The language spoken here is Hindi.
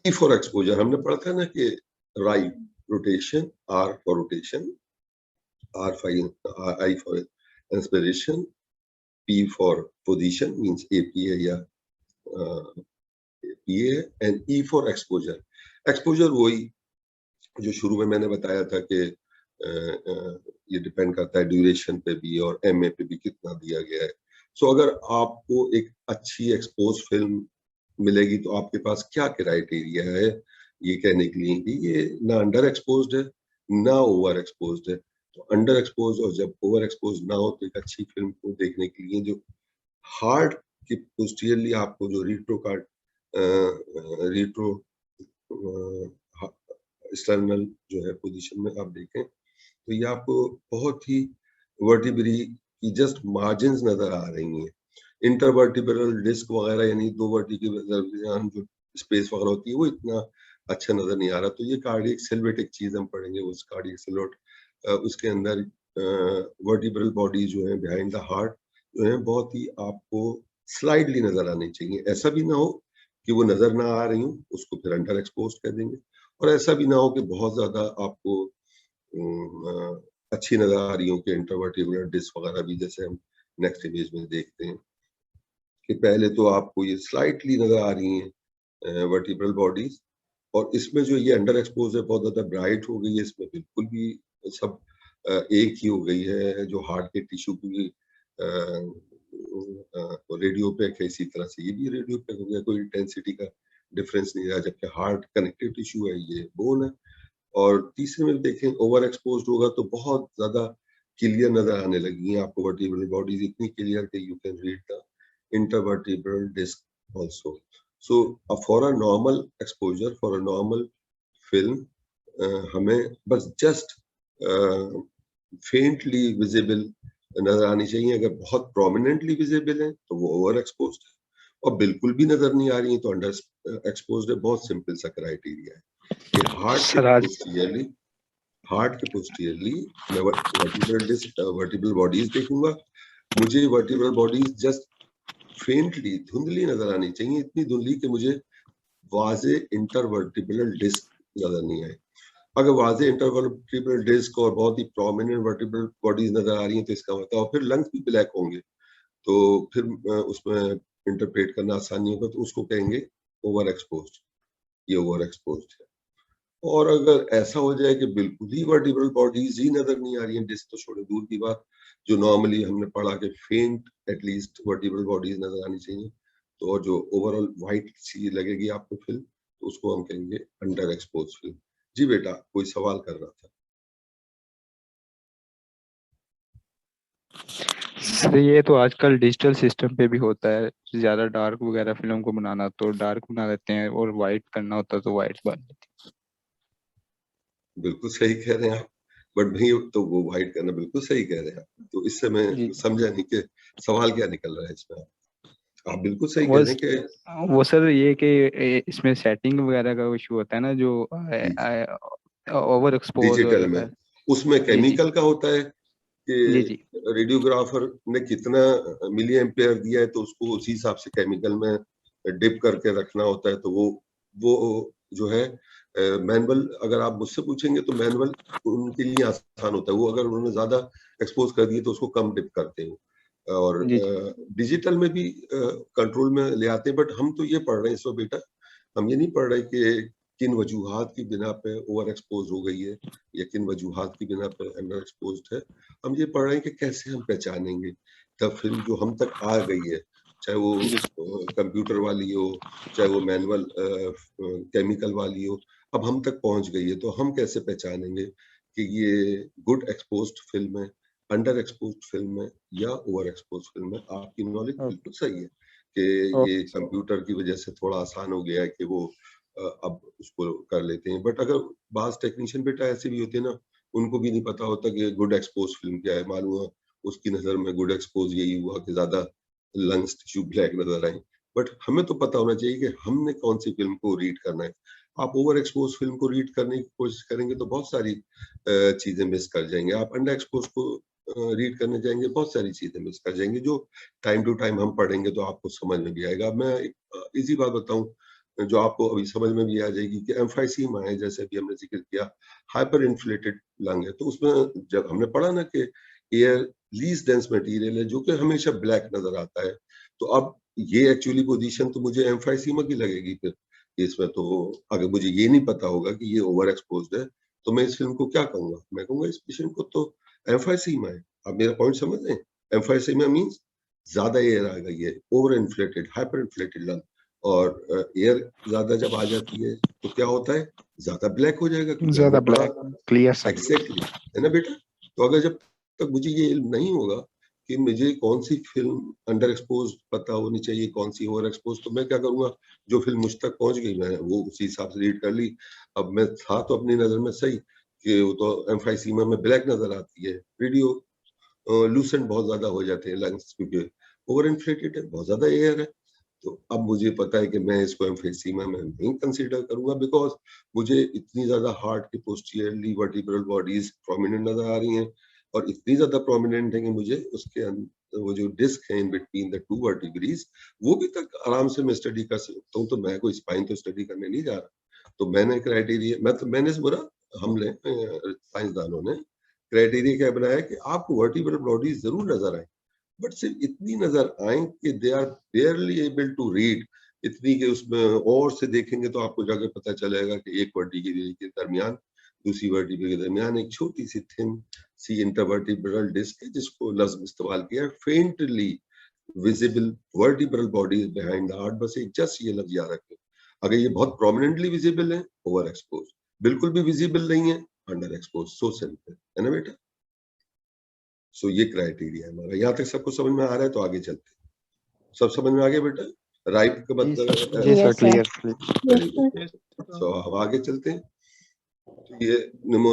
ई फॉर एक्सपोजर हमने पढ़ा था ना कि right rotation, R for rotation, R fine I for inspiration, P for position means AP है या पी है, and E for exposure. Exposure वही जो शुरू में मैंने बताया था कि ये डिपेंड करता है ड्यूरेशन पे भी और एमए पे भी कितना दिया गया है। सो अगर आपको एक अच्छी एक्सपोज फिल्म मिलेगी तो आपके पास क्या क्राइटेरिया है ये कहने के लिए कि ये ना अंडर एक्सपोज्ड है ना ओवर एक्सपोज्ड है। तो अंडर एक्सपोज और जब ओवर एक्सपोज ना हो तो एक अच्छी फिल्म को देखने के लिए जो हार्ट की पोस्टीरियरली आपको जो रिट्रो एक्सटर्नल जो है पोजीशन में आप देखें तो ये आपको बहुत ही वर्टिब्री की जस्ट मार्जिन्स नजर आ रही हैं। इंटरवर्टिब्रल डिस्क वगैरह यानी दो वर्टिब्रल जो स्पेस वगैरह होती है वो इतना अच्छा नजर नहीं आ रहा। तो ये कार्डियक सिल्वेट एक चीज हम पढ़ेंगे, उस कार्डियक सिल्वेट उसके अंदर वर्टिब्रल बॉडी जो है बिहाइंड द हार्ट जो है बहुत ही आपको स्लाइडली नजर आनी चाहिए। ऐसा भी ना हो कि वो नजर ना आ रही हो, उसको फिर अंडर एक्सपोज कर देंगे, और ऐसा भी ना हो कि बहुत ज्यादा आपको अच्छी नजर आ रही हो कि इंटरवर्टिब्रल डिस्क वगैरह भी, जैसे हम नेक्स्ट इमेज में देखते हैं कि पहले तो आपको ये स्लाइटली नजर आ रही हैं वर्टिब्रल बॉडीज, और इसमें जो ये अंडर एक्सपोज है बहुत ज्यादा ब्राइट हो गई है, इसमें बिल्कुल भी सब एक ही हो गई है। जो हार्ट के टिश्यू की रेडियोपैक है इसी तरह से ये भी रेडियोपैक हो गया, कोई इंटेंसिटी का डिफरेंस नहीं रहा, जबकि हार्ट कनेक्टिव टिश्यू है, ये बोन है। और तीसरे में देखें ओवर एक्सपोज्ड होगा तो बहुत ज्यादा क्लियर नजर आने लगी हैं आपको वर्टिब्रल बॉडीज, इतनी क्लियर कि you can read the intervertebral disc also. So for a normal exposure, for a normal film हमें बस जस्ट फेंटली विजिबल नजर आनी चाहिए। अगर बहुत प्रोमिनेंटली विजिबल है तो वो ओवर एक्सपोज्ड है, और बिल्कुल भी नजर नहीं आ रही है तो अंडर एक्सपोज्ड है। बहुत सिंपल सा क्राइटेरिया है कि हार्ट के पोस्टीरियरली मैं वर्टिब्रल बॉडीज देखूंगा, मुझे वर्टिब्रल बॉडीज जस्ट फेंटली धुंधली नजर आनी चाहिए, इतनी धुंधली कि मुझे वाजे इंटरवर्टिब्रल डिस्क नजर नहीं आए। अगर वाजे इंटरवर्टिब्रल डिस्क और बहुत ही प्रोमिनेंट वर्टिब्रल बॉडीज नजर आ रही हैं तो इसका मतलब, और फिर लंग्स भी ब्लैक होंगे तो फिर उसमें इंटरप्रेट करना आसानी होगा, तो उसको कहेंगे ओवर एक्सपोज्ड, ये ओवर एक्सपोज्ड है। और अगर ऐसा हो जाए कि बिल्कुल ही वर्टिब्रल बॉडीज ही नजर नहीं आ रही हैं, डिस्क तो छोड़े दूर की बात, जो नॉर्मली हमने पढ़ा कि फेंट एटलीस्ट वर्टिब्रल बॉडीज नजर आनी चाहिए, तो और जो ओवरऑल व्हाइट सी लगेगी आपको फिल्म, तो उसको हम कहेंगे अंडर एक्सपोज फिल्म। जी बेटा कोई सवाल कर रहा था? सर ये तो आजकल डिजिटल सिस्टम पे भी होता है, ज्यादा डार्क वगैरह फिल्म को बनाना तो डार्क बना देते हैं और वाइट करना होता तो वाइट बना देते हैं। बिल्कुल सही कह रहे हैं आप, बट नहीं तो वो व्हाइट करना बिल्कुल सही कह रहे हैं आप। तो इससे मैं जी समझा नहीं कि सवाल क्या निकल रहा है इसमें। आप बिल्कुल सही कह वो रहे हैं कि वो सर ये कि इसमें सेटिंग वगैरह का इशू होता है ना, जो ओवर एक्सपोज डिजिटल में उसमें जी जी केमिकल का होता है कि जी जी रेडियोग्राफर ने कितना मिली एम्पेयर दिया है तो उसको उसी हिसाब से केमिकल में डिप करके रखना होता है। तो वो जो है मैनुअल, अगर आप मुझसे पूछेंगे तो मैनुअल उनके लिए आसान होता है, वो अगर उन्होंने ज्यादा एक्सपोज कर दिए तो उसको कम डिप करते हैं, और जी जी डिजिटल में भी कंट्रोल में ले आते हैं। बट हम तो ये पढ़ रहे हैं इसमें बेटा, हम ये नहीं पढ़ रहे कि किन वजूहात की बिना पे ओवर एक्सपोज हो गई है या किन वजूहात की बिना पे अंडर एक्सपोज्ड है। हम ये पढ़ रहे हैं कि कैसे हम पहचानेंगे तब फिल्म जो हम तक आ गई है, चाहे वो कंप्यूटर वाली हो, चाहे वो मैनुअल केमिकल वाली हो, अब हम तक पहुंच गई है, तो हम कैसे पहचानेंगे कि ये गुड एक्सपोज्ड फिल्म है, अंडर एक्सपोज्ड फिल्म है या ओवर एक्सपोज्ड फिल्म है। आपकी नॉलेज बिल्कुल सही है कि ये ओके कंप्यूटर की वजह से थोड़ा आसान हो गया है कि वो अब उसको कर लेते हैं। बट अगर बास टेक्नीशियन बेटा ऐसे भी होते हैं ना, उनको भी नहीं पता होता कि गुड एक्सपोज फिल्म क्या है। मालूम हुआ उसकी नजर में गुड एक्सपोज यही हुआ कि ज्यादा लंग्स टिश्यू ब्लैक नजर आए। बट हमें तो पता होना चाहिए कि हमने कौन सी फिल्म को रीड करना है। आप ओवर एक्सपोज फिल्म को रीड करने की कोशिश करेंगे तो बहुत सारी चीजें मिस कर जाएंगे। आप अंडर एक्सपोज को रीड करने जाएंगे बहुत सारी चीजें मिस कर जाएंगे, जो टाइम टू टाइम हम पढ़ेंगे तो आपको समझ में भी आएगा। अब मैं इजी बात बताऊं जो आपको अभी समझ में भी आ जाएगी कि एम्फाइसीमा है, जैसे अभी हमने जिक्र किया, हाइपर इन्फ्लेटेड लंग है। तो उसमें जब हमने पढ़ा ना कि एयर लीस्ट डेंस मटेरियल है जो कि हमेशा ब्लैक नजर आता है, तो अब ये एक्चुअली पोजीशन तो मुझे एम्फाइसीमा की लगेगी फिर इसमें। तो अगर मुझे ये नहीं पता होगा कि ये ओवर एक्सपोज्ड है, तो मैं इस फिल्म को क्या कहूंगा? मैं कहूंगा इस पेशेंट को तो एम्फाइसीमा है। आप मेरा पॉइंट समझ रहे हैं? एम्फाइसीमा मीन्स ज्यादा एयर आ गई है, over inflated, hyper inflated lung. और एयर ज्यादा जब आ जाती है तो क्या होता है? ज्यादा ब्लैक हो जाएगा, क्योंकि ज्यादा हमने पढ़ा ब्लैक क्लियर सा। एग्जैक्टली, है ना बेटा? तो अगर जब तक मुझे ये इल्म नहीं होगा कि मुझे कौन सी फिल्म अंडर एक्सपोज पता होनी चाहिए, कौन सी ओवर एक्सपोज, तो मैं क्या करूंगा? जो फिल्म मुझ तक पहुंच गई मैं वो उसी हिसाब से रीड कर ली। अब मैं था तो अपनी नजर में सही कि वो तो एम्फाइसीमा में ब्लैक नजर आती है, रेडियो लूसेंट बहुत ज्यादा हो जाते हैं लंग्स, क्योंकि ओवर इन्फ्लेटेड है, बहुत ज्यादा एयर है। तो अब मुझे पता है कि मैं इसको एम्फीसीमा में नहीं कंसीडर करूंगा, बिकॉज मुझे इतनी ज्यादा हार्ट के पोस्टीरियरली वर्टिब्रल बॉडीज प्रोमिनेंट नजर आ रही हैं, और इतनी ज्यादा प्रोमिनेंट है कि मुझे उसके वो जो डिस्क है in between the two vertebrae, वो भी तक आराम से मैं स्टडी कर सकता हूँ। तो मैं कोई स्पाइन तो स्टडी करने नहीं जा रहा। तो मैंने क्राइटेरिया, मैंने बोला, हमने साइंसदानों ने क्राइटेरिया क्या बनाया कि आपको वर्टिब्रल बॉडीज जरूर नजर आए, बट सिर्फ इतनी नजर आए कि they are barely able to read, इतनी कि उसमें और से देखेंगे तो आपको जाकर पता चलेगा कि एक वर्टिब्रल के दरमियान, दूसरी वर्टिब्रल के दरमियान एक छोटी सी थिन सी इंटरवर्टिब्रल डिस्क है, जिसको लफ्ज इस्तेमाल किया faintly visible vertebral body behind the heart. बस एक जस्ट ये लफ्ज याद रखें। अगर ये बहुत प्रोमिनेंटली विजिबल है, ओवर एक्सपोज, बिल्कुल भी विजिबल नहीं है, अंडर एक्सपोज। सो सिंपल है ना बेटा? सो ये क्राइटेरिया है हमारा। यहाँ तक सबको समझ में आ रहा है? तो आगे चलते हैं। सब समझ में आ गया बेटा? राइट का मतलब जी sir, Yes, sir. Clear. Yes, sir. So अब आगे चलते हैं। तो ये निमोनिया